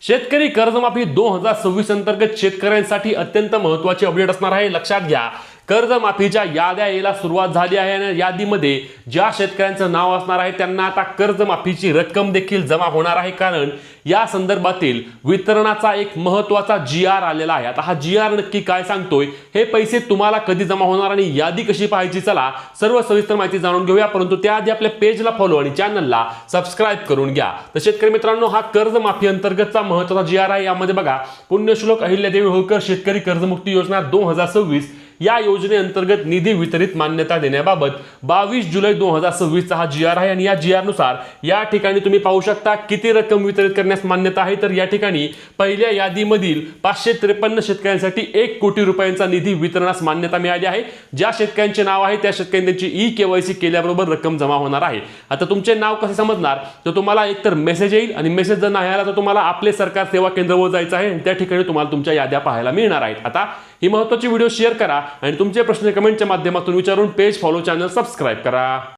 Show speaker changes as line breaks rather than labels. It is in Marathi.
शेतकरी कर्जमाफी 2026 अंतर्गत शेतकऱ्यांसाठी अत्यंत महत्त्वाची अपडेट असणार आहे। लक्षात घ्या, कर्जमाफीच्या याद्या यायला सुरुवात झाली आहे आणि यादीमध्ये ज्या शेतकऱ्यांचं नाव असणार आहे त्यांना आता कर्जमाफीची रक्कम देखील जमा होणार आहे, कारण या संदर्भातील वितरणाचा एक महत्त्वाचा GR आलेला आहे। आता हा GR नक्की काय सांगतोय, हे पैसे तुम्हाला कधी जमा होणार आणि यादी कशी पाहायची, चला सर्व सविस्तर माहिती जाणून घेऊया। परंतु त्याआधी आपल्या पेजला फॉलो आणि चॅनलला सबस्क्राइब करून घ्या। तर शेतकरी मित्रांनो, हा कर्जमाफी अंतर्गतचा महत्त्वाचा GR आहे। यामध्ये बघा, पुण्यश्लोक अहिल्यादेवी होळकर शेतकरी कर्जमुक्ती योजना 2026 या योजनेअंतर्गत निधी वितरित मान्यता देण्याबाबत 22 जुलै 2026 चा हा GR आहे आणि या GR नुसार या ठिकाणी तुम्ही पाहू शकता किती रक्कम वितरित करण्यास मान्यता आहे। तर या ठिकाणी पहिल्या यादीमधील 553 शेतकऱ्यांसाठी 1 कोटी रुपयांचा निधी वितरणास मान्यता मिळाली आहे। ज्या शेतकऱ्यांचे नाव आहे त्या शेतकऱ्यांनी त्यांची KYC केल्याबरोबर रक्कम जमा होणार आहे। आता तुमचे नाव कसे समजणार, तर तुम्हाला एकतर मेसेज येईल आणि मेसेज जर नाही आला तर तुम्हाला आपले सरकार सेवा केंद्रावर जायचं आहे आणि त्या ठिकाणी तुम्हाला तुमच्या याद्या पाहायला मिळणार आहेत। आता ही महत्त्वाची व्हिडिओ शेअर करा आणि तुमचे प्रश्न कमेंटच्या माध्यमातून विचारून पेज फॉलो, चॅनल सबस्क्राइब करा।